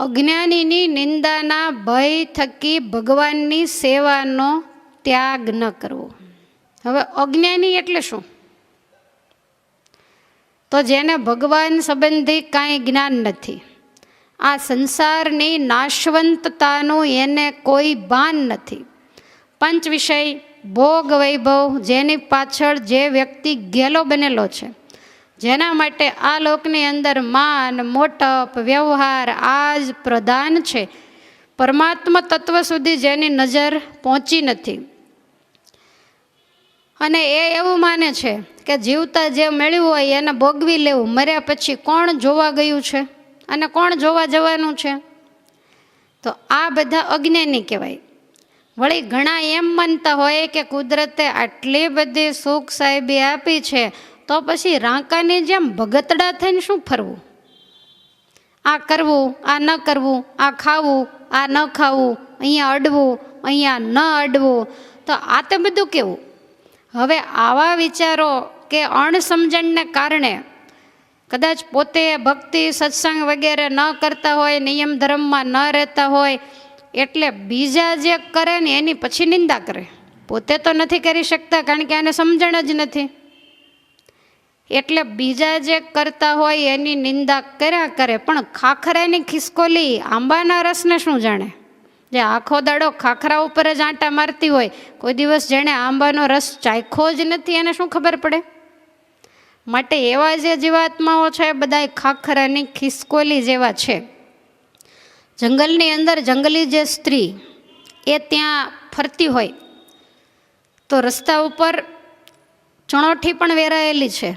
અજ્ઞાનીની નિંદાના ભય થકી ભગવાનની સેવાનો ત્યાગ ન કરવો. હવે અજ્ઞાની એટલે શું? તો જેને ભગવાન સંબંધી કાંઈ જ્ઞાન નથી, આ સંસારની નાશવંતતાનું એને કોઈ ભાન નથી, પંચ વિષય ભોગ વૈભવ જેની પાછળ જે વ્યક્તિ ગેલો બનેલો છે, જેના માટે આ લોકની અંદર માન મોટપ વ્યવહાર આ જ પ્રધાન છે, પરમાત્મા તત્વ સુધી જેની નજર પહોંચી નથી, અને એ એવું માને છે કે જીવતા જે મળ્યું હોય એને ભોગવી લેવું, મર્યા પછી કોણ જોવા ગયું છે અને કોણ જોવા જવાનું છે, તો આ બધા અજ્ઞાની કહેવાય. વળી ઘણા એમ માનતા હોય કે કુદરતે આટલી બધી સુખ સાહેબી આપી છે તો પછી રાંકાની જેમ ભગતડા થઈને શું ફરવું, આ કરવું આ ન કરવું, આ ખાવું આ ન ખાવું, અહીંયા અડવું અહીંયા ન અડવું, તો આ તો બધું કેવું. હવે આવા વિચારો કે અણસમજણને કારણે કદાચ પોતે ભક્તિ સત્સંગ વગેરે ન કરતા હોય, નિયમ ધર્મમાં ન રહેતા હોય, એટલે બીજા જે કરે ને એની પછી નિંદા કરે. પોતે તો નથી કરી શકતા કારણ કે આને સમજણ જ નથી, એટલે બીજા જે કરતા હોય એની નિંદા કર્યા કરે. પણ ખાખરાની ખિસકોલી આંબાના રસને શું જાણે? જે આખો દાડો ખાખરા ઉપર જ આંટા મારતી હોય, કોઈ દિવસ જેણે આંબાનો રસ ચાખ્યો જ નથી એને શું ખબર પડે? માટે એવા જે જીવાત્માઓ છે બધા ખાખરાની ખિસકોલી જેવા છે. જંગલની અંદર જંગલી જે સ્ત્રી એ ત્યાં ફરતી હોય તો રસ્તા ઉપર ચણોઠી પણ વેરાયેલી છે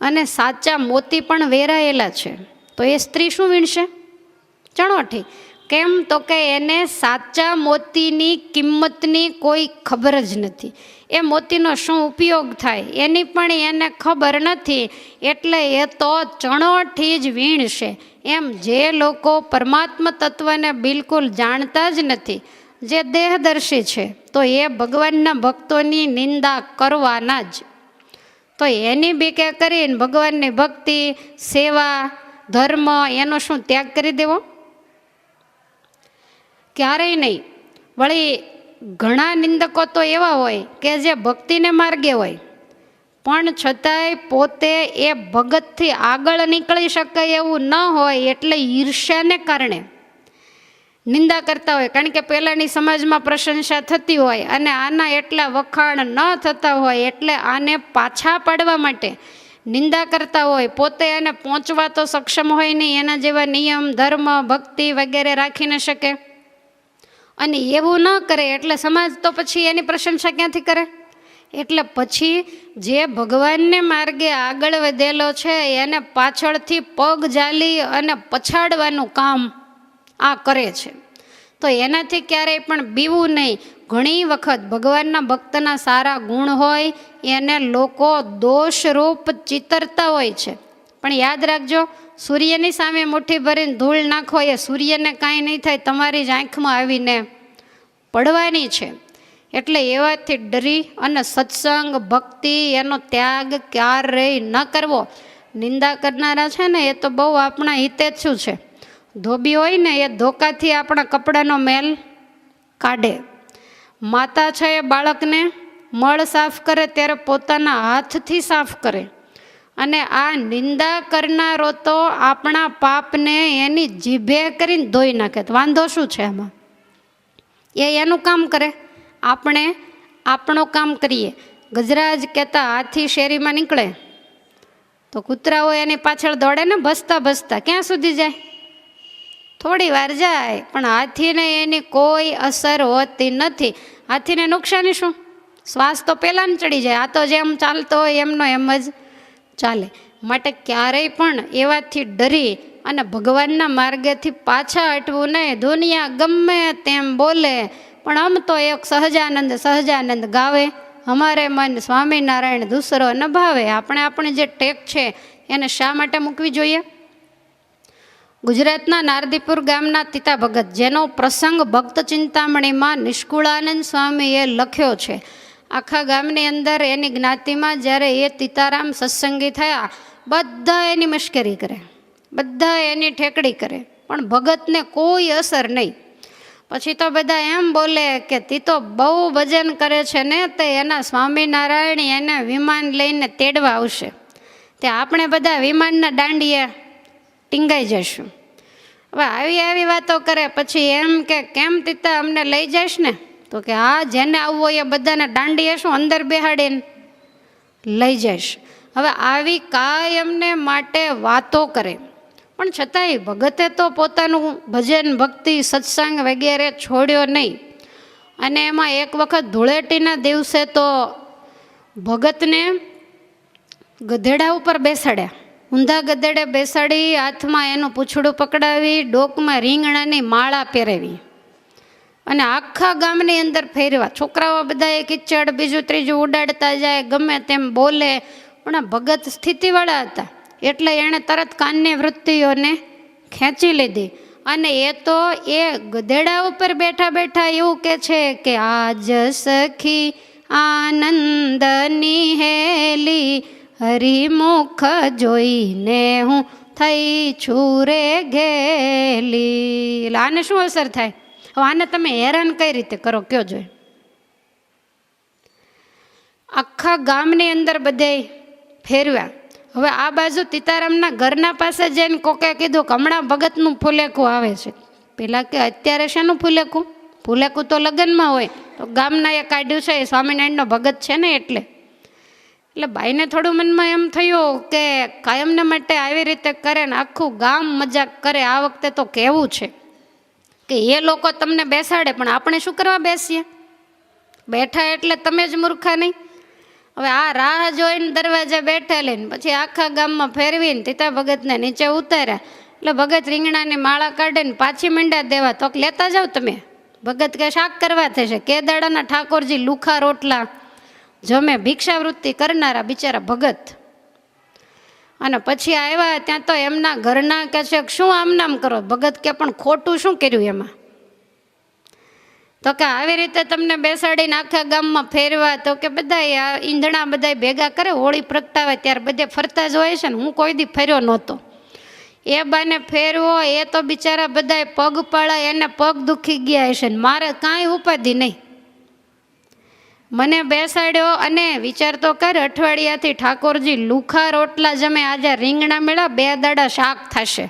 અને સાચા મોતી પણ વેરાયેલા છે, તો એ સ્ત્રી શું વીણશે? ચણોઠી. કેમ? તો કે એને સાચા મોતીની કિંમતની કોઈ ખબર જ નથી, એ મોતીનો શું ઉપયોગ થાય એની પણ એને ખબર નથી, એટલે એ તો ચણોઠી જ વીણશે. એમ જે લોકો પરમાત્મા તત્વને બિલકુલ જાણતા જ નથી, જે દેહદર્શી છે, તો એ ભગવાનના ભક્તોની નિંદા કરવાના જ. તો એની બીકે કરીને ભગવાનની ભક્તિ સેવા ધર્મ એનો શું ત્યાગ કરી દેવો? ક્યારેય નહીં. વળી ઘણા નિંદકો તો એવા હોય કે જે ભક્તિને માર્ગે હોય પણ છતાંય પોતે એ ભગતથી આગળ નીકળી શકે એવું ન હોય, એટલે ઈર્ષ્યાને કારણે નિંદા કરતા હોય. કારણ કે પહેલાંની સમાજમાં પ્રશંસા થતી હોય અને આના એટલા વખાણ ન થતા હોય, એટલે આને પાછા પાડવા માટે નિંદા કરતા હોય. પોતે એને પહોંચવા તો સક્ષમ હોય નહીં, એના જેવા નિયમ ધર્મ ભક્તિ વગેરે રાખી ન શકે, અને એવું ન કરે એટલે સમાજ તો પછી એની પ્રશંસા ક્યાંથી કરે? એટલે પછી જે ભગવાનને માર્ગે આગળ વધેલો છે એને પાછળથી પગ ઝાલી અને પછાડવાનું કામ આ કરે છે. તો એનાથી ક્યારેય પણ બીવું નહીં. ઘણી વખત ભગવાનના ભક્તના સારા ગુણ હોય એને લોકો દોષરૂપ ચિતરતા હોય છે, પણ યાદ રાખજો, સૂર્યની સામે મુઠ્ઠી ભરીને ધૂળ નાખો એ સૂર્યને કાંઈ નહીં થાય, તમારી જ આંખમાં આવીને પડવાની છે. એટલે એવાથી ડરી અને સત્સંગ ભક્તિ એનો ત્યાગ ક્યારેય ન કરવો. નિંદા કરનારા છે ને એ તો બહુ આપણા હિતે જ શું છે, ધોબી હોય ને એ ધોકાથી આપણા કપડાનો મેલ કાઢે. માતા છે એ બાળકને મળ સાફ કરે ત્યારે પોતાના હાથથી સાફ કરે, અને આ નિંદા કરનારો તો આપણા પાપને એની જીભે કરીને ધોઈ નાખે. તો વાંધો શું છે આમાં? એ એનું કામ કરે, આપણે આપણું કામ કરીએ. ગજરાજ કહેતા હાથી શેરીમાં નીકળે તો કૂતરાઓ એની પાછળ દોડે ને, ભસતા ભસતા ક્યાં સુધી જાય? થોડી વાર જાય, પણ હાથીને એની કોઈ અસર હોતી નથી. હાથીને નુકસાની શું? શ્વાસ તો પહેલાં ચડી જાય, આ તો જેમ ચાલતો હોય એમનો એમ જ ચાલે. માટે ક્યારેય પણ એવાથી ડરી અને ભગવાનના માર્ગેથી પાછા હટવું નહીં. દુનિયા ગમે તેમ બોલે પણ આમ તો એક સહજાનંદ ગાવે, અમારે મન સ્વામિનારાયણ દૂસરો ન ભાવે. આપણે આપણી જે ટેક છે એને શા માટે મૂકવી જોઈએ? ગુજરાતના નારદીપુર ગામના તીતા ભગત, જેનો પ્રસંગ ભક્ત ચિંતામણીમાં નિષ્કુળાનંદ સ્વામીએ લખ્યો છે. આખા ગામની અંદર એની જ્ઞાતિમાં જ્યારે એ તીતારામ સત્સંગી થયા, બધા એની મશ્કરી કરે, બધા એની ઠેકડી કરે, પણ ભગતને કોઈ અસર નહીં. પછી તો બધા એમ બોલે કે તી તો બહુ ભજન કરે છે ને, તે એના સ્વામિનારાયણ એને વિમાન લઈને તેડવા આવશે, તે આપણે બધા વિમાનના દાંડીએ ટીંગાઈ જશું. હવે આવી વાતો કરે. પછી એમ કે કેમ તીતા અમને લઈ જઈશ ને? તો કે હા, જેને આવવું હોય એ બધાને દાંડીએ શું અંદર બેહાડીને લઈ જઈશ. હવે આવી કાયમને માટે વાતો કરે, પણ છતાંય ભગતે તો પોતાનું ભજન ભક્તિ સત્સંગ વગેરે છોડ્યો નહીં. અને એમાં એક વખત ધૂળેટીના દિવસે તો ભગતને ગધેડા ઉપર બેસાડ્યા, ઊંધા ગધેડે બેસાડી, હાથમાં એનું પૂંછડું પકડાવી, ડોકમાં રીંગણાની માળા પહેરાવી અને આખા ગામની અંદર ફેરવા. છોકરાઓ બધાએ કિચડ બીજું ત્રીજું ઉડાડતા જાય, ગમે તેમ બોલે, પણ આ ભગત સ્થિતિવાળા હતા એટલે એણે તરત કાનની વૃત્તિઓને ખેંચી લીધી. અને એ તો એ ગધેડા ઉપર બેઠા બેઠા એવું કે છે કે આજ સખી આનંદની હેલી, હરિમુખ જોઈને હું થઈ છું રે ઘેલી. આને શું અસર થાય? હવે આને તમે હેરાન કઈ રીતે કરો કયો જોઈએ? આખા ગામની અંદર બધે ફેરવ્યા. હવે આ બાજુ તીતારામના ઘરના પાસે જઈને કોકે કીધું કે હમણાં ભગતનું ફૂલેકું આવે છે. પેલા કે અત્યારે શેનું ફૂલેકું? ફૂલેકું તો લગ્નમાં હોય, તો ગામના એ કાઢ્યું છે, એ સ્વામિનારાયણનો ભગત છે ને એટલે બાઈને થોડું મનમાં એમ થયું કે કાયમને માટે આવી રીતે કરે ને આખું ગામ મજાક કરે. આ વખતે તો કહેવું છે કે એ લોકો તમને બેસાડે પણ આપણે શું કરવા બેસીએ? બેઠા એટલે તમે જ મૂર્ખા નહીં? હવે આ રાહ જોઈને દરવાજે બેઠેલી ને પછી આખા ગામમાં ફેરવીને તીતા ભગતને નીચે ઉતાર્યા. એટલે ભગત રીંગણાની માળા કાઢીને પાછી મીંડા દેવા. તો લેતા જાઓ તમે. ભગત કે શાક કરવા થશે? કે દાડાના ઠાકોરજી લુખા રોટલા જમે, ભિક્ષાવૃત્તિ કરનારા બિચારા ભગત. અને પછી આવ્યા ત્યાં તો એમના ઘરના કે છે શું આમ નામ કરો? ભગત કે પણ ખોટું શું કર્યું એમાં? તો કે આવી રીતે તમને બેસાડીને આખા ગામમાં ફેરવા. તો કે બધા ઈંધણા બધા ભેગા કરે, હોળી પ્રગટાવે ત્યારે બધે ફરતા જ હોય છે ને, હું કોઈ દી ફર્યો નહોતો. એ બાને ફેરવો, એ તો બિચારા બધા પગ પાળા, એને પગ દુખી ગયા હશે ને મારે કાંઈ ઉપાધિ નહીં. મને બેસાડ્યો અને વિચાર તો કર, અઠવાડિયાથી ઠાકોરજી લુખા રોટલા જમે, આજે રીંગણા મેળા 2 દાડા શાક થશે.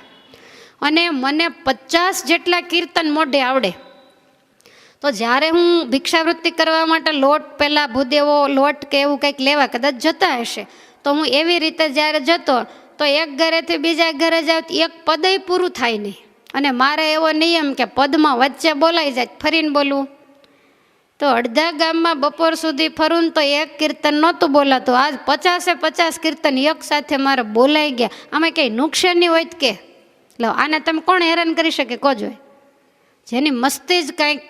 અને મને 50 જેટલા કીર્તન મોઢે આવડે. તો જ્યારે હું ભિક્ષાવૃત્તિ કરવા માટે લોટ, પહેલાં ભૂદેવો લોટ કે એવું કંઈક લેવા કદાચ જતા હશે, તો હું એવી રીતે જ્યારે જતો તો એક ઘરેથી બીજા ઘરે જાવ એક પદય પૂરું થાય નહીં. અને મારે એવો નિયમ કે પદમાં વચ્ચે બોલાઈ જાય ફરીને બોલવું. તો અડધા ગામમાં બપોર સુધી ફરું તો એક કીર્તન નહોતું બોલાતું. આજ 50 કીર્તન એક સાથે મારે બોલાઈ ગયા. આમાં કંઈ નુકસાની હોય કે લો, આને તમે કોણ હેરાન કરી શકે? કહો જોઈએ. જેની મસ્તી જ કંઈક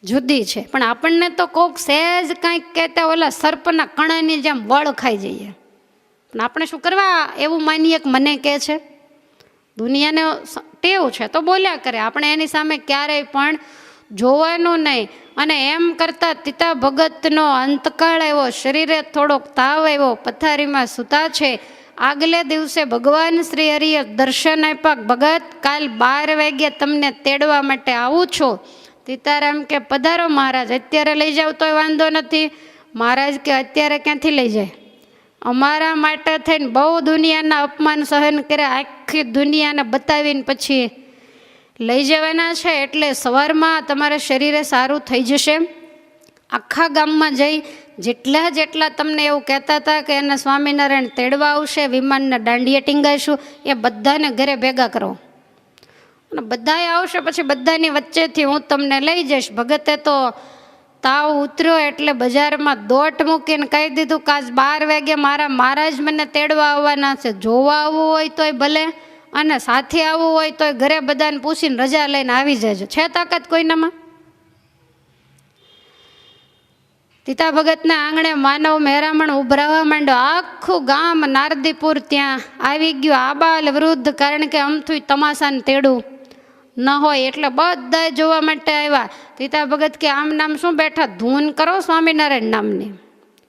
જુદી છે. પણ આપણને તો કોક સહેજ કંઈક કહેતા ઓલા સર્પના કણાની જેમ વળ ખાઈ જઈએ. પણ આપણે શું કરવા એવું માનીએ કે મને કહે છે? દુનિયાને ટેવ છે તો બોલ્યા કરે, આપણે એની સામે ક્યારેય પણ જોવાનું નહીં. અને એમ કરતાં તીતા ભગતનો અંતકાળ આવ્યો, શરીરે થોડોક તાવ આવ્યો, પથારીમાં સૂતા છે. આગલે દિવસે ભગવાન શ્રી હરિએ દર્શન આપ્યા. ભગત કાલ 12 વાગ્યે તમને તેડવા માટે આવું છું. તીતારામ કે પધારો મહારાજ, અત્યારે લઈ જાવ તોય વાંધો નથી. મહારાજ કે અત્યારે ક્યાંથી લઈ જાય? અમારા માટે થઈને બહુ દુનિયાના અપમાન સહન કર્યા, આખી દુનિયાને બતાવીને પછી લઈ જવાના છે. એટલે સવારમાં તમારા શરીરે સારું થઈ જશે. આખા ગામમાં જઈ જેટલા તમને એવું કહેતા હતા કે એના સ્વામિનારાયણ તેડવા આવશે, વિમાનના દાંડીએ ટીંગાઈશું, એ બધાને ઘરે ભેગા કરો અને બધાએ આવશે. પછી બધાની વચ્ચેથી હું તમને લઈ જઈશ. ભગતે તો તાવ ઉતર્યો એટલે બજારમાં દોટ મૂકીને કહી દીધું કે આજ 12 વાગે મારા મહારાજ મને તેડવા આવવાના છે. જોવા આવવું હોય તોય ભલે, અને સાથે આવવું હોય તોય ઘરે બધાને પૂછીને રજા લઈને આવી જજો. છે તાકાત કોઈનામાં? તીતા ભગતના આંગણે માનવ મહેરામણ ઉભરાવા માંડ્યો. આખું ગામ નારદીપુર ત્યાં આવી ગયું, આબાલ વૃદ્ધ. કારણ કે અમથું તમાશાને તેડું ન હોય એટલે બધા જોવા માટે આવ્યા. તીતા ભગત કે આમ નામ શું બેઠા, ધૂન કરો સ્વામિનારાયણ નામની.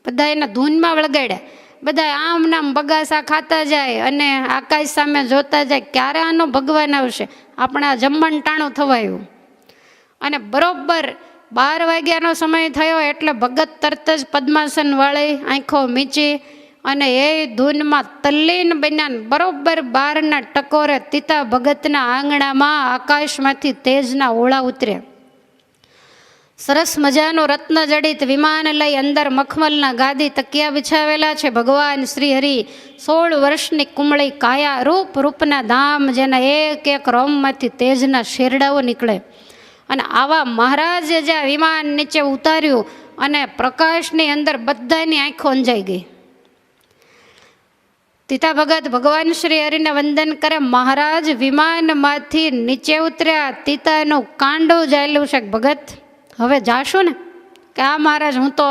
બધા એના ધૂનમાં વળગાડ્યા. બધા આમ નામ બગાસા ખાતા જાય અને આકાશ સામે જોતા જાય, ક્યારે આનો ભગવાન આવશે, આપણે આ જમવાનું ટાણું થવાયું. અને બરોબર 12 વાગ્યાનો સમય થયો એટલે ભગત તરત જ પદ્માસન વાળી આંખો મીચી અને એ ધૂનમાં તલ્લીન બન્યા. બરોબર 12ના ટકોરે તીતા ભગતના આંગણામાં આકાશમાંથી તેજના ઓળા ઉતર્યા. સરસ મજાનું રત્ન જડિત વિમાન લઈ અંદર મખમલના ગાદી તકિયા બિછાવેલા છે. ભગવાન શ્રી હરિ 16 વર્ષની કુમળી કાયા, રૂપ રૂપના ધામ, જેના એક એક રોમમાંથી તેજના શેરડાઓ નીકળે. અને આવા મહારાજે જ્યાં વિમાન નીચે ઉતાર્યું અને પ્રકાશની અંદર બધાની આંખો અંજાઈ ગઈ. તીતા ભગત ભગવાન શ્રી હરિને વંદન કરે. મહારાજ વિમાનમાંથી નીચે ઉતર્યા, તીતાનું કાંડું જાયેલું છે. ભગત હવે જાશું ને? કે આ મહારાજ હું તો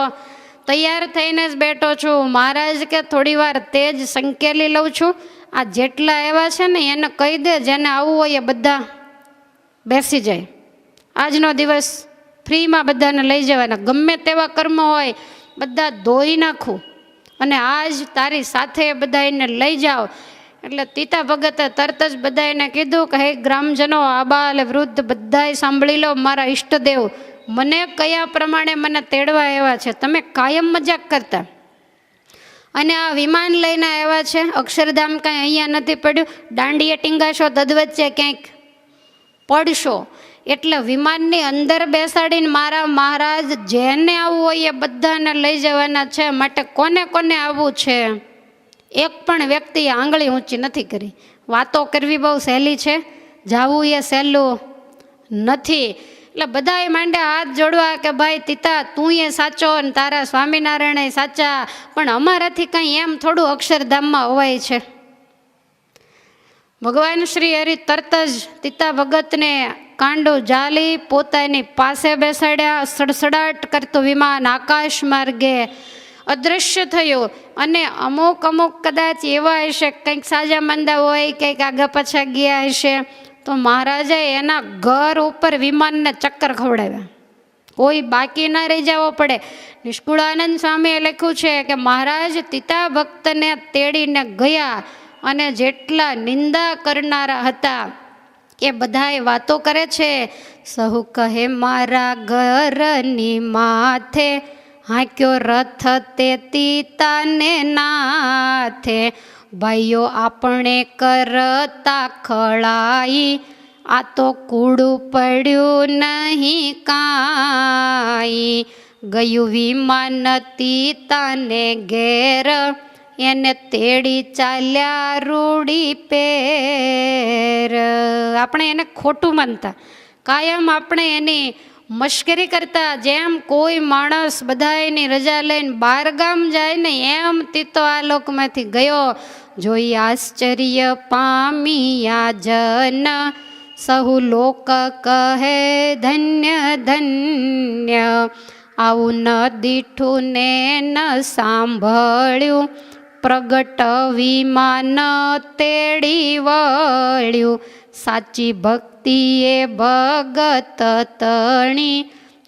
તૈયાર થઈને જ બેઠો છું. મહારાજ કે થોડી વાર તેજ સંકેલી લઉં છું. આ જેટલા એવા છે ને એને કહી દે, જેને આવવું હોય એ બધા બેસી જાય. આજનો દિવસ ફ્રીમાં બધાને લઈ જવાના, ગમે તેવા કર્મ હોય બધા ધોઈ નાખું અને આજ તારી સાથે બધા એને લઈ જાઓ. એટલે તીતા ભગતે તરત જ બધા એને કીધું કે હે ગ્રામજનો, આબાલ વૃદ્ધ બધાય સાંભળી લો, મારા ઈષ્ટદેવ મને કયા પ્રમાણે મને તેડવા આવ્યા છે. તમે કાયમ મજાક કરતા અને આ વિમાન લઈને આવ્યા છે. અક્ષરધામ કાંઈ અહીંયા નથી પડ્યું, દાંડીએ ટીંગાશો તદવચ્ચે ક્યાંક પડશો. એટલે વિમાનની અંદર બેસાડીને મારા મહારાજ જેને આવવું હોય એ બધાને લઈ જવાના છે. માટે કોને કોને આવવું છે? એક પણ વ્યક્તિએ આંગળી ઊંચી નથી કરી. વાતો કરવી બહુ સહેલી છે, જાવું એ સહેલું નથી. એટલે બધાએ માંડ્યા હાથ જોડવા કે ભાઈ તીતા તું એ સાચો ને તારા સ્વામિનારાયણ સાચા, પણ અમારાથી કંઈ એમ થોડું અક્ષરધામમાં હોવાય છે. ભગવાન શ્રી હરિ તરત જ તીતા ભગતને કાંડું જાલી પોતાની પાસે બેસાડ્યા. સડસડાટ કરતું વિમાન આકાશ માર્ગે અદૃશ્ય થયું. અને અમુક કદાચ એવા હશે, કંઈક સાજા મંદા હોય, કંઈક આગા પાછા ગયા હશે, તો મહારાજે એના ઘર ઉપર વિમાનને ચક્કર ખવડાવ્યા. કોઈ બાકી ના રહી જવો પડે. નિષ્કુળાનંદ સ્વામીએ લખ્યું છે કે મહારાજ તીતા ભક્તને તેડીને ગયા અને જેટલા નિંદા કરનારા હતા એ બધાએ વાતો કરે છે. સહુ કહે મારા ઘરની માથે હાંક્યો રથ તે તીતાને નાથે, ભાઈઓ આપણે કરતા ખળાઈ, આ તો કૂડું પડ્યું નહીં કાંઈ. ગયું વિમાન તીતાને ઘેર, એને તેડી ચાલ્યા રૂડી પેર. આપણે એને ખોટું માનતા, કાયમ આપણે એની મશ્કરી કરતા. જેમ કોઈ માણસ બધાની રજા લઈને બહારગામ જાય ને એમ તીતો આ લોકમાંથી ગયો. જોઈ આશ્ચર્ય પામ્યા જન, સહુ લોક કહે ધન્ય ધન્ય. આવું ન દીઠું ને ન સાંભળ્યું, પ્રગટ વિમાન તેડી વળ્યું. સાચી ભક્તિએ ભગત તણી,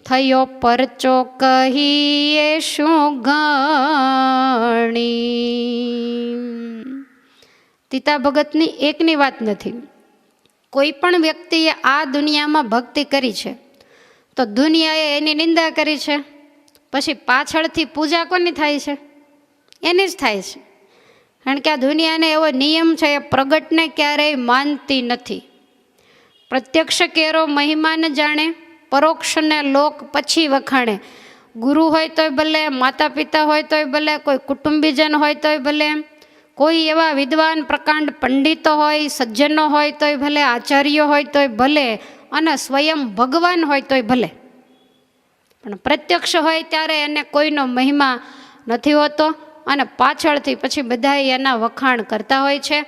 થયો પરચો કહીએ શું ગણી. તીતા ભગતની એકની વાત નથી. કોઈ પણ વ્યક્તિએ આ દુનિયામાં ભક્તિ કરી છે તો દુનિયાએ એની નિંદા કરી છે, પછી પાછળથી પૂજા કોની થાય છે? એની જ થાય છે. કારણ કે આ દુનિયાને એવો નિયમ છે, એ પ્રગટને ક્યારેય માનતી નથી. પ્રત્યક્ષ કેરો મહિમાને જાણે, પરોક્ષને લોક પછી વખાણે. ગુરુ હોય તોય ભલે, માતા પિતા હોય તોય ભલે, કોઈ કુટુંબીજન હોય તોય ભલે, કોઈ એવા વિદ્વાન પ્રકાંડ પંડિતો હોય, સજ્જનો હોય તોય ભલે, આચાર્યો હોય તોય ભલે, અને સ્વયં ભગવાન હોય તોય ભલે, પણ પ્રત્યક્ષ હોય ત્યારે એને કોઈનો મહિમા નથી હોતો. અને પાછળથી પછી બધા એના વખાણ કરતા હોય છે.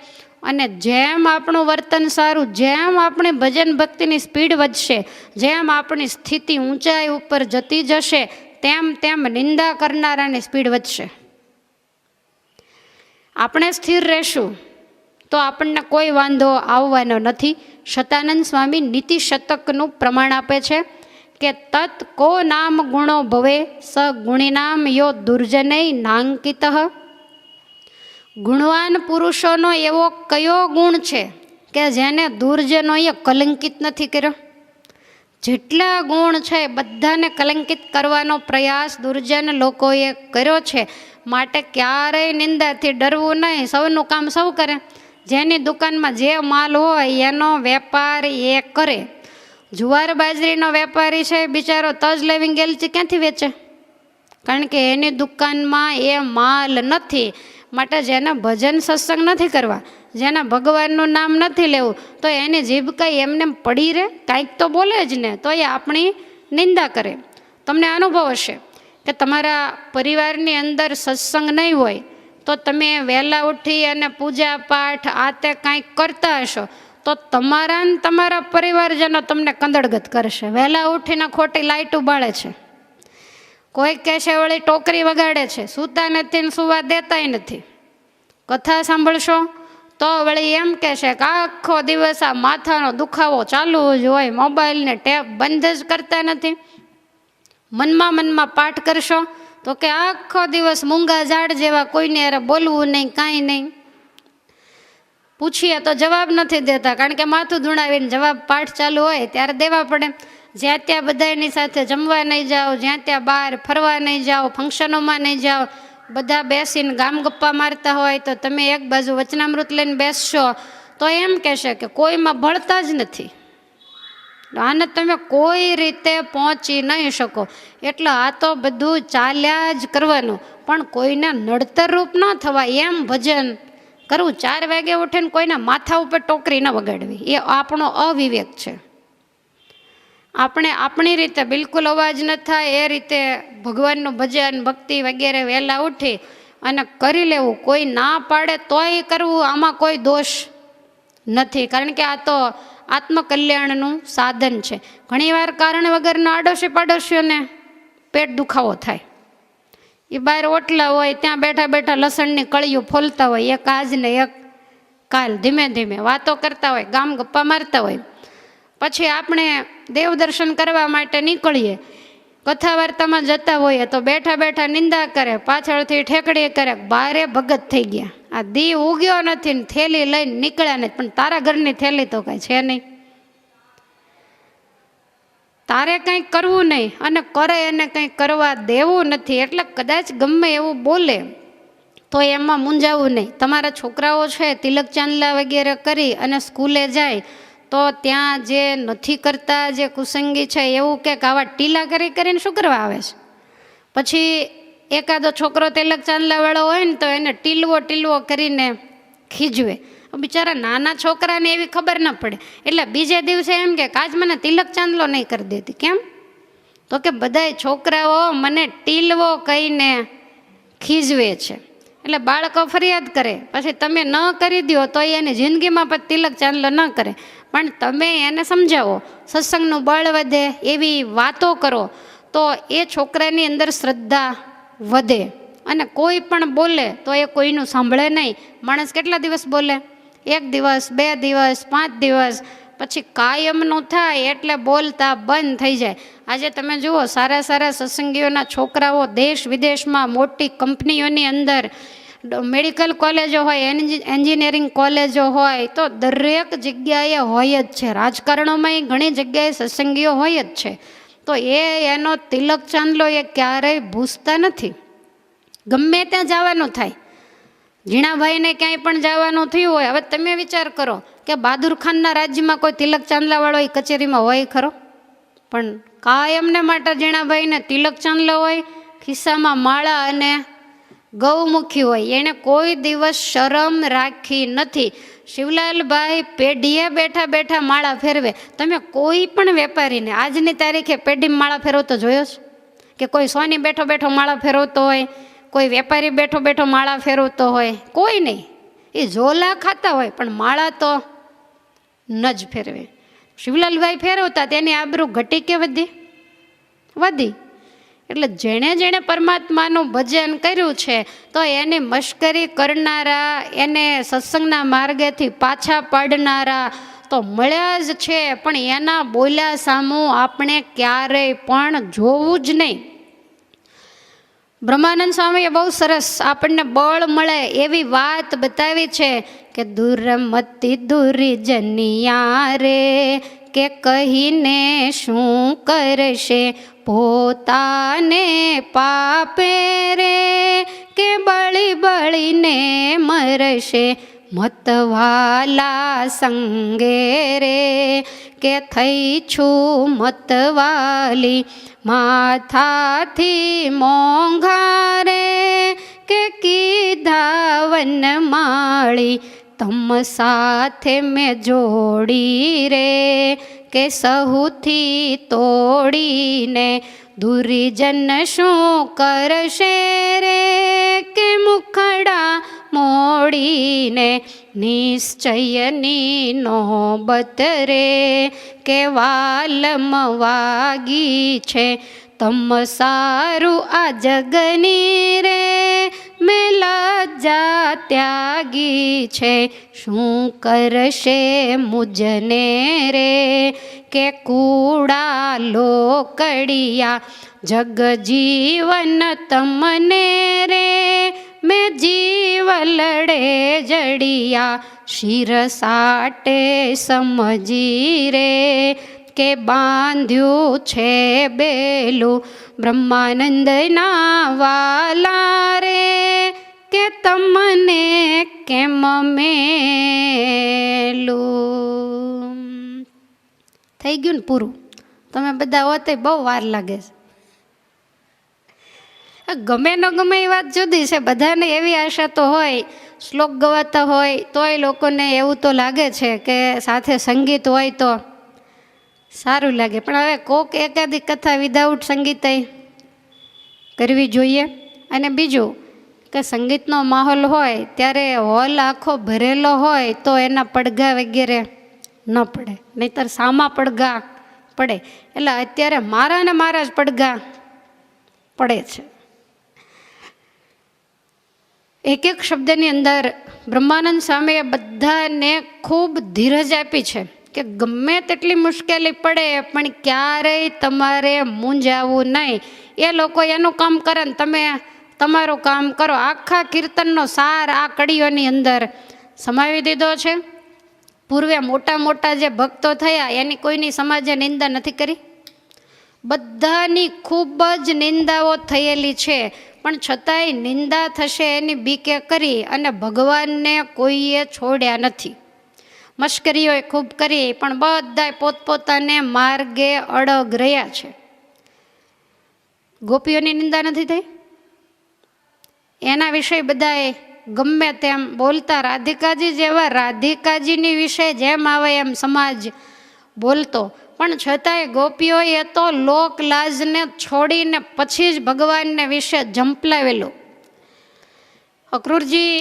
અને જેમ આપણું વર્તન સારું, જેમ આપણી ભજન ભક્તિની સ્પીડ વધશે, જેમ આપણી સ્થિતિ ઊંચાઈ ઉપર જતી જશે, તેમ તેમ નિંદા કરનારાની સ્પીડ વધશે. આપણે સ્થિર રહેશું તો આપણને કોઈ વાંધો આવવાનો નથી. શતાનંદ સ્વામી નીતિ શતકનું પ્રમાણ આપે છે કે તત કો નામ ગુણો ભવે સ ગુણીનામ યો દુર્જનય નાંકિત. ગુણવાન પુરુષોનો એવો કયો ગુણ છે કે જેને દુર્જનોએ કલંકિત નથી કર્યો? જેટલા ગુણ છે બધાને કલંકિત કરવાનો પ્રયાસ દુર્જન લોકોએ કર્યો છે. માટે ક્યારેય નિંદાથી ડરવું નહીં. સૌનું કામ સૌ કરે. જેની દુકાનમાં જે માલ હોય એનો વેપાર એ કરે. જુવાર બાજરીનો વેપારી છે બિચારો તજ લેવી ગેલચી ક્યાંથી વેચે? કારણ કે એની દુકાનમાં એ માલ નથી. માટે જેને ભજન સત્સંગ નથી કરવા, જેના ભગવાનનું નામ નથી લેવું, તો એની જીભ કંઈ એમને પડી રહે? કાંઈક તો બોલે જ ને, તો એ આપણી નિંદા કરે. તમને અનુભવ હશે કે તમારા પરિવારની અંદર સત્સંગ નહીં હોય તો તમે વહેલા ઉઠી અને પૂજા પાઠ આ તે કાંઈક કરતા હશો તો તમારા ને તમારા પરિવારજનો તમને કંદડગત કરશે. વહેલા ઉઠીને ખોટી લાઇટ ઉબાળે છે, કોઈ કહેશે વળી ટોકરી વગાડે છે, સૂતા નથી ને સુવા દેતાય નથી. કથા સાંભળશો તો વળી એમ કહેશે કે આખો દિવસ આ માથાનો દુખાવો ચાલુ જ હોય, મોબાઈલને ટેપ બંધ જ કરતા નથી. મનમાં પાઠ કરશો તો કે આખો દિવસ મૂંગા ઝાડ જેવા, કોઈને યાર બોલવું નહીં, કાંઈ નહીં. પૂછીએ તો જવાબ નથી દેતા, કારણ કે માથું ધૂણાવીને જવાબ પાઠ ચાલુ હોય ત્યારે દેવા પડે. જ્યાં ત્યાં બધાની સાથે જમવા નહીં જાઓ, જ્યાં ત્યાં બહાર ફરવા નહીં જાઓ, ફંક્શનોમાં નહીં જાઓ. બધા બેસીને ગામ ગપ્પા મારતા હોય તો તમે એક બાજુ વચનામૃત લઈને બેસશો તો એમ કહેશે કે કોઈમાં ભળતા જ નથી, આને તમે કોઈ રીતે પહોંચી નહીં શકો. એટલે આ તો બધું ચાલ્યા જ કરવાનું, પણ કોઈને નડતર રૂપ ન થવા એમ ભજન કરવું. 4 વાગે ઉઠીને કોઈના માથા ઉપર ટોકરી ન વગાડવી, એ આપણો અવિવેક છે. આપણે આપણી રીતે બિલકુલ અવાજ ન થાય એ રીતે ભગવાનનું ભજન ભક્તિ વગેરે વહેલા ઉઠી અને કરી લેવું. કોઈ ના પાડે તોય કરવું, આમાં કોઈ દોષ નથી, કારણ કે આ તો આત્મકલ્યાણનું સાધન છે. ઘણીવાર કારણ વગરના આડોશી પાડોશીઓને પેટ દુખાવો થાય. એ બહાર ઓટલા હોય ત્યાં બેઠા બેઠા લસણની કળીઓ ફોલતા હોય, એક આજ ને એક કાલ, ધીમે ધીમે વાતો કરતા હોય, ગામ ગપ્પા મારતા હોય. પછી આપણે દેવ દર્શન કરવા માટે નીકળીએ, કથા વાર્તામાં જતા હોઈએ તો બેઠા બેઠા નિંદા કરે, પાછળથી ઠેકડી કરે, બારે ભગત થઈ ગયા, આ દી ઉગ્યો નથી ને થેલી લઈને નીકળ્યા નથી. પણ તારા ઘરની થેલી તો કાંઈ છે નહીં, તારે કંઈક કરવું નહીં અને કરે એને કંઈક કરવા દેવું નથી. એટલે કદાચ ગમે એવું બોલે તો એમાં મૂંઝાવું નહીં. તમારા છોકરાઓ છે તિલક ચાંદલા વગેરે કરી અને સ્કૂલે જાય તો ત્યાં જે નથી કરતા, જે કુસંગી છે એવું કે આવા ટીલા કરીને શું કરવા આવે છે? પછી એકાદો છોકરો તિલક ચાંદલાવાળો હોય ને તો એને ટીલવો કરીને ખીજવે. બિચારા નાના છોકરાને એવી ખબર ન પડે, એટલે બીજે દિવસે એમ કે આજ મને તિલક ચાંદલો નહીં કરી દેતી. કેમ? તો કે બધાય છોકરાઓ મને ટીલવો કહીને ખીજવે છે. એટલે બાળકો ફરિયાદ કરે, પછી તમે ન કરી દો તો એની જિંદગીમાં પછી તિલક ચાંદલો ન કરે. પણ તમે એને સમજાવો, સત્સંગનું બળ વધે એવી વાતો કરો તો એ છોકરાની અંદર શ્રદ્ધા વધે. અને કોઈ પણ બોલે તો એ કોઈનું સાંભળે નહીં. માણસ કેટલા દિવસ બોલે? 1 દિવસ, 2 દિવસ, 5 દિવસ, પછી કાયમનું થાય એટલે બોલતા બંધ થઈ જાય. આજે તમે જુઓ સારા સત્સંગીઓના છોકરાઓ દેશ વિદેશમાં મોટી કંપનીઓની અંદર, મેડિકલ કોલેજો હોય, એન્જિનિયરિંગ કોલેજો હોય, તો દરેક જગ્યાએ હોય જ છે. રાજકારણોમાં ઘણી જગ્યાએ સત્સંગીઓ હોય જ છે. તો એનો તિલક ચાંદલો એ ક્યારેય ભૂસતા નથી. ગમે ત્યાં જવાનું થાય, ઝીણાભાઈને ક્યાંય પણ જવાનું થયું હોય, હવે તમે વિચાર કરો કે બહાદુર ખાનના રાજ્યમાં કોઈ તિલક ચાંદલાવાળો એ કચેરીમાં હોય ખરો? પણ કાયમને માટે ઝીણાભાઈને તિલક ચાંદલો હોય, ખિસ્સામાં માળા અને ગૌમુખી હોય, એણે કોઈ દિવસ શરમ રાખી નથી. શિવલાલભાઈ પેઢીએ બેઠા બેઠા માળા ફેરવે. તમે કોઈ પણ વેપારીને આજની તારીખે પેઢીમાં માળા ફેરવતો જોયો છે? કે કોઈ સોની બેઠો બેઠો માળા ફેરવતો હોય, કોઈ વેપારી બેઠો બેઠો માળા ફેરવતો હોય? કોઈ નહીં. એ ઝોલા ખાતા હોય પણ માળા તો ન જ ફેરવે. શિવલાલભાઈ ફેરવતા, તેની આબરૂ ઘટી કે વધી. એટલે જેણે પરમાત્માનું ભજન કર્યું છે તો એની મશ્કરી કરનારા, એને સત્સંગના માર્ગેથી પાછા પાડનારા તો મળ્યા જ છે. પણ એના બોલ્યા સામું આપણે ક્યારેય પણ જોવું જ નહીં. બ્રહ્માનંદ સ્વામીએ બહુ સરસ આપણને બળ મળે એવી વાત બતાવી છે કે દુર્મતી દુર્જનિયા રે, કે કહીને શું કરશે પોતાને પાપે રે, કે બળી બળીને મરશે મતવાલા સંગે રે, કે થઈ છું મતવાલી માથાથી મોંઘા રે, કે કીધા વનમાળી તમ સાથે મેં જોડી રે, કે સહુથી તોડીને દુર્જન શું કરશે રે, કે મુખડા મોડીને નિશ્ચયની નોબત રે, કે વાલમ વાગી છે તમ સારું આ જગની રે, મેં લજ્જા ત્યાગી છે શું કરશે મુજને રે, કે કૂડા લોકડિયા જગ જીવન તમને રે, મેં જીવ લડે જડિયા શિર સાટે સમજી રે, કે બાંધ્યું છે બેલું બ્રહ્માનંદના વાલા રે, કે તમને કેમ મેલું. થઈ ગયું ને પૂરું. તમે બધા હોતે બહુ વાર લાગે છે. ગમે ન ગમે એ વાત જુદી છે. બધાને એવી આશા તો હોય, શ્લોક ગવાતા હોય તોય લોકોને એવું તો લાગે છે કે સાથે સંગીત હોય તો સારું લાગે. પણ હવે કોક એકાદી કથા વિધાઉટ સંગીત કરવી જોઈએ. અને બીજું કે સંગીતનો માહોલ હોય ત્યારે હોલ આખો ભરેલો હોય તો એના પડઘા વગેરે ન પડે, નહીંતર સામા પડઘા પડે. એટલે અત્યારે મારા ને મારા જ પડઘા પડે છે. એક એક શબ્દની અંદર બ્રહ્માનંદ સ્વામીએ બધાને ખૂબ ધીરજ આપી છે કે ગમે તેટલી મુશ્કેલી પડે પણ ક્યારેય તમારે મૂંઝાવું નહીં. એ લોકો એનું કામ કરે ને તમે તમારું કામ કરો. આખા કીર્તનનો સાર આ કડીઓની અંદર સમાવી દીધો છે. પૂર્વે મોટા મોટા જે ભક્તો થયા એની કોઈની સમાજે નિંદા નથી કરી. બધાની ખૂબ જ નિંદાઓ થયેલી છે, પણ છતાંય નિંદા થશે એની બીકે કરી અને ભગવાનને કોઈએ છોડ્યા નથી. મશ્કરીઓ ખૂબ કરી પણ બધા પોતપોતાને માર્ગે અડગ રહ્યા છે. ગોપીઓની નિંદા નથી થઈ, એના વિશે બધાએ ગમે તેમ બોલતા. રાધિકાજી જેવા રાધિકાજીની વિશે જેમ આવે એમ સમાજ બોલતો, પણ છતાંય ગોપીઓએ તો લોક લાજને છોડીને પછી જ ભગવાનને વિશે ઝંપલાવેલું. અક્રૂરજી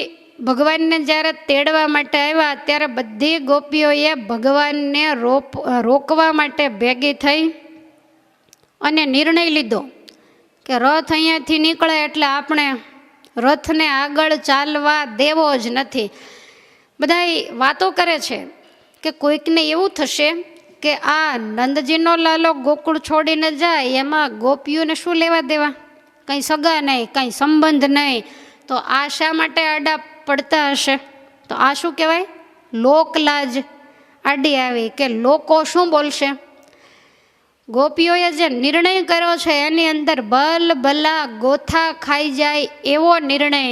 ભગવાનને જ્યારે તેડવા માટે આવ્યા ત્યારે બધી ગોપીઓએ ભગવાનને રોકવા માટે ભેગી થઈ અને નિર્ણય લીધો કે રથ અહીંયાથી નીકળે એટલે આપણે રથને આગળ ચાલવા દેવો જ નથી. બધાય વાતો કરે છે કે કોઈકને એવું થશે કે આ નંદજીનો લાલો ગોકુળ છોડીને જાય, એમાં ગોપીઓને શું લેવા દેવા, કંઈ સગા નહીં, કંઈ સંબંધ નહીં, તો આ શા માટે આડા પડતા હશે? તો આ શું કહેવાય? લોકલાજ આડી આવી કે લોકો શું બોલશે. ગોપીઓએ જે નિર્ણય કર્યો છે એની અંદર બલ બલા ગોથા ખાઈ જાય એવો નિર્ણય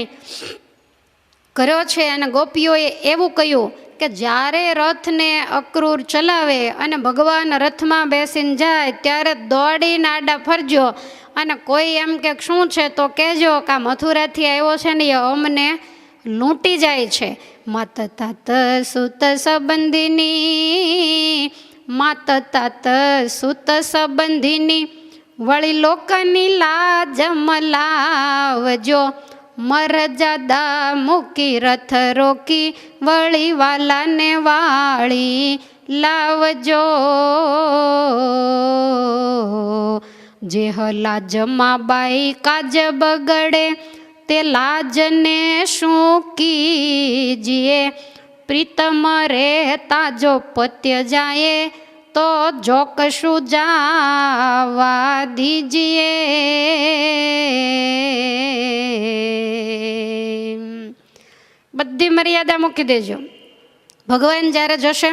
કર્યો છે. અને ગોપીઓએ એવું કહ્યું કે જ્યારે રથને અક્રૂર ચલાવે અને ભગવાન રથમાં બેસીને જાય ત્યારે દોડીને આડા ફરજો, અને કોઈ એમ કે શું છે તો કહેજો કે આ મથુરાથી આવ્યો છે ને એ અમને લૂંટી જાય છે. માત તાત સુત સંબંધીની, માત તાત સુત સંબંધીની, વળી લોકની લાજ મલાવજો, મરજાદા મૂકી રથ રોકી, વળી વાલાને વાળી લાવજો. જે લાજમાં બાઈ કાજ બગડે તે લાજને શું કીજીએ, પ્રીતમ રે તાજો પત્ય જાય તો જો કશું જાવા દીજીએ. બધી મર્યાદા મૂકી દેજો. ભગવાન જ્યારે જશે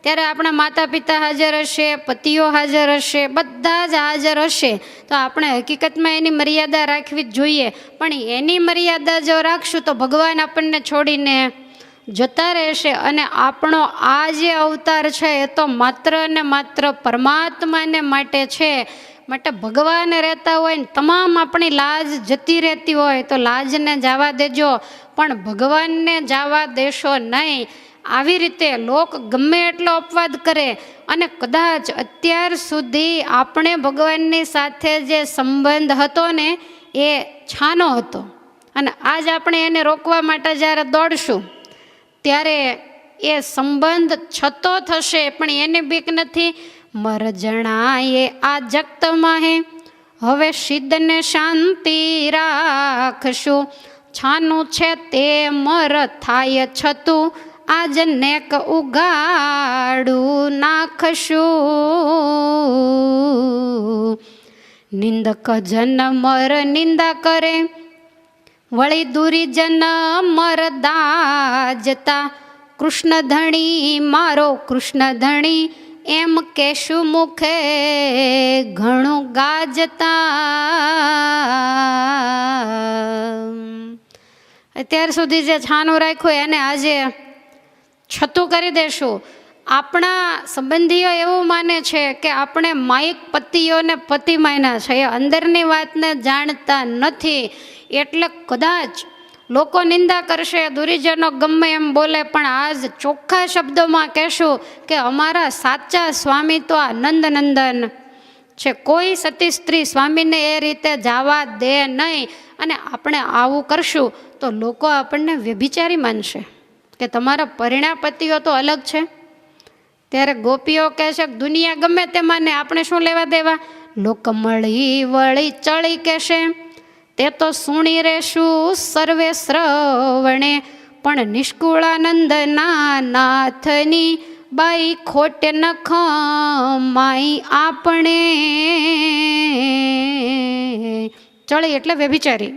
ત્યારે આપણા માતા પિતા હાજર હશે, પતિઓ હાજર હશે, બધા જ હાજર હશે. તો આપણે હકીકતમાં એની મર્યાદા રાખવી જ જોઈએ. પણ એની મર્યાદા જો રાખશું તો ભગવાન આપણને છોડીને જતા રહેશે. અને આપણો આ જે અવતાર છે એ તો માત્ર ને માત્ર પરમાત્માને માટે છે. માટે ભગવાન રહેતા હોય ને તમામ આપણી લાજ જતી રહેતી હોય તો લાજને જવા દેજો, પણ ભગવાનને જવા દેશો નહીં. આવી રીતે લોક ગમે એટલો અપવાદ કરે અને કદાચ અત્યાર સુધી આપણે ભગવાનની સાથે જે સંબંધ હતો ને એ છાનો હતો, અને આજ આપણે એને રોકવા માટે જ્યારે દોડશું ત્યારે એ સંબંધ છતો થશે. પણ એને બીક નથી. મર જણાએ આ જગતમાં હે, હવે સિદ્ધને શાંતિ રાખશું. છાનું છે તે મર થાય છતું, આજ નેક ઉગાડું નાખશું. નિંદક જન મર નિંદા કરે, વળી દુરી જન મર દાજતા. કૃષ્ણ ધણી મારો કૃષ્ણ ધણી, એમ કેશું મુખે ઘણું ગાજતા. અત્યાર સુધી જે છાનું રાખ્યું એને આજે છતું કરી દેશું. આપણા સંબંધીઓ એવું માને છે કે આપણે માયિક પતિઓને પતિ માન્યા છે, એ અંદરની વાતને જાણતા નથી. એટલે કદાચ લોકો નિંદા કરશે, દુરીજનો ગમે એમ બોલે, પણ આજ ચોખ્ખા શબ્દોમાં કહેશું કે અમારા સાચા સ્વામી તો આ નંદનંદન છે. કોઈ સતી સ્ત્રી સ્વામીને એ રીતે જવા દે નહીં. અને આપણે આવું કરશું તો લોકો આપણને વ્યભિચારી માનશે કે તમારા પરિણાપતિઓ તો અલગ છે. ત્યારે ગોપીઓ કહે છે કે દુનિયા ગમે તે માને, આપણે શું લેવા દેવા. લોક મળી વળી ચળી કહેશે, તે તો સુણી રહેશું સર્વે શ્રવણે. પણ નિષ્કુળાનંદ નાથની બાઈ ખોટે નખ માઈ આપણે. ચળી એટલે વ્યભિચારી.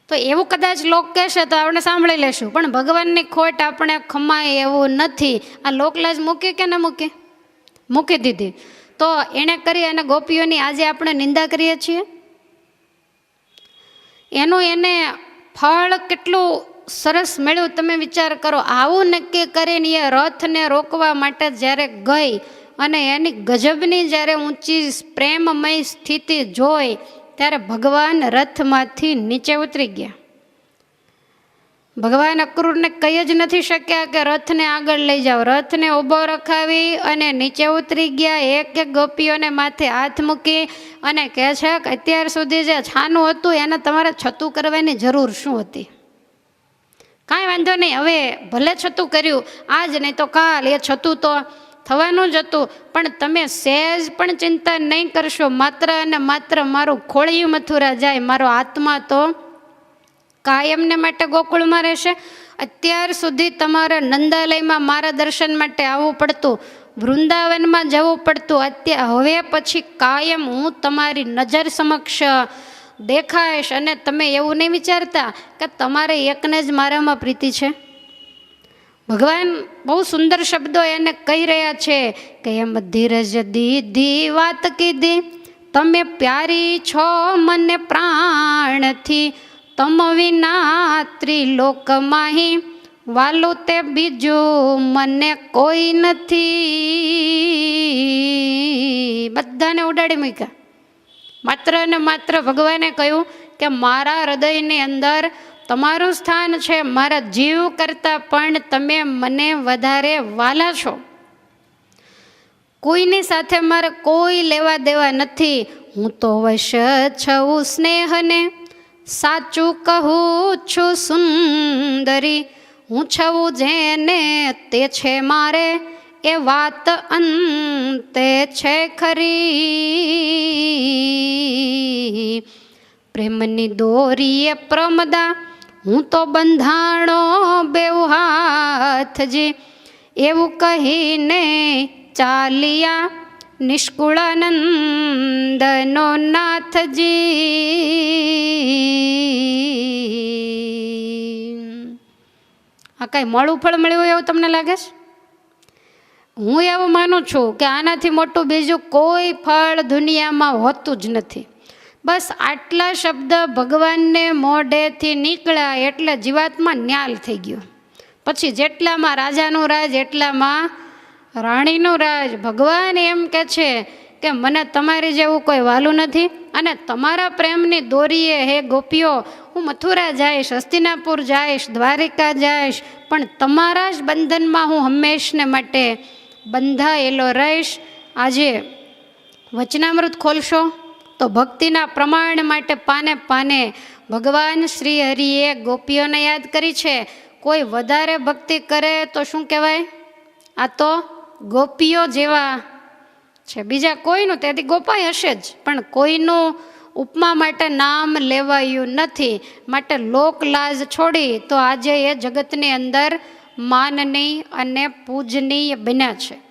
તો એવું કદાચ લોક કહેશે તો આપણે સાંભળી લેશું, પણ ભગવાનની ખોટ આપણે ખમાય એવું નથી. આ લોકલાજ મૂકી કે ન મૂકી? મૂકી દીધી. તો એણે કરી અને ગોપીઓની આજે આપણે નિંદા કરીએ છીએ. એનું એને ફળ કેટલું સરસ મળ્યું તમે વિચાર કરો. આવું નક્કી કરીને એ રથને રોકવા માટે જ્યારે ગઈ અને એની ગજબની જ્યારે ઊંચી પ્રેમમય સ્થિતિ જોઈ ત્યારે ભગવાન રથમાંથી નીચે ઉતરી ગયા. ભગવાન અક્રૂરને કહી જ નથી શક્યા કે રથને આગળ લઈ જાઓ. રથને ઊભો રખાવી અને નીચે ઉતરી ગયા. એક એક ગોપીઓને માથે હાથ મૂકી અને કહે છે કે અત્યાર સુધી જે છાનું હતું એને તમારે છતું કરવાની જરૂર શું હતી? કાંઈ વાંધો નહીં, હવે ભલે છતું કર્યું આજ નહીં તો કાલ, એ છતું તો થવાનું જ હતું. પણ તમે સહેજ પણ ચિંતા નહીં કરશો. માત્ર અને માત્ર મારું ખોળિયું મથુરા જાય, મારો આત્મા તો કાયમને માટે ગોકુળમાં રહેશે. અત્યાર સુધી તમારે નંદાલયમાં મારા દર્શન માટે આવવું પડતું, વૃંદાવનમાં જવું પડતું. હવે પછી કાયમ હું તમારી નજર સમક્ષ દેખાઈશ. અને તમે એવું નહીં વિચારતા કે તમારે એકને જ મારામાં પ્રીતિ છે. ભગવાન બહુ સુંદર શબ્દો એને કહી રહ્યા છે કે એમ ધીરજ દીધી વાત કીધી, તમે પ્યારી છો મને પ્રાણથી. તમ વિના ત્રિલોકમાંહી વાલું તે બીજું મને કોઈ નથી. બધાને ઉડાડી મૂક્યા. માત્ર ને માત્ર ભગવાને કહ્યું કે મારા હૃદયની અંદર તમારું સ્થાન છે. મારા જીવ કરતાં પણ તમે મને વધારે વાલા છો. કોઈની સાથે મારે કોઈ લેવા દેવા નથી. હું તો વશ છું સ્નેહને, સાચું કહું છું સુંદરી. હું છું જેને તે છે મારે, એ વાત અંતે છે ખરી. પ્રેમની દોરીએ પ્રમદા હું તો બંધાણો બેઉ હાથજી. એવું કહીને ચાલિયા નિષ્કુળાનંદનો નાથજી. આ કાંઈ મળું ફળ મળ્યું એવું તમને લાગે છે? હું એવું માનું છું કે આનાથી મોટું બીજું કોઈ ફળ દુનિયામાં હોતું જ નથી. બસ આટલા શબ્દ ભગવાનને મોઢેથી નીકળ્યા એટલે જીવાતમાં ન્યાલ થઈ ગયો. પછી જેટલામાં રાજાનું રાજ એટલામાં રાણીનું રાજ. ભગવાન એમ કહે છે કે મને તમારી જેવું કોઈ વાલું નથી, અને તમારા પ્રેમની દોરીએ હે ગોપીઓ હું મથુરા જઈશ, હસ્તિનાપુર જઈશ, દ્વારિકા જઈશ, પણ તમારા જ બંધનમાં હું હંમેશને માટે બંધાયેલો રહીશ. આજે વચનામૃત ખોલશો તો ભક્તિના પ્રમાણ માટે પાને પાને ભગવાન શ્રી હરિએ ગોપીઓને યાદ કરી છે. કોઈ વધારે ભક્તિ કરે તો શું કહેવાય? આ તો ગોપીઓ જેવા છે. બીજા કોઈનું તેથી ગોપાઈ હશે જ, પણ કોઈનું ઉપમા માટે નામ લેવાયું નથી. માટે લોકલાજ છોડી તો આજે એ જગતની અંદર માનનીય અને પૂજનીય બન્યા છે.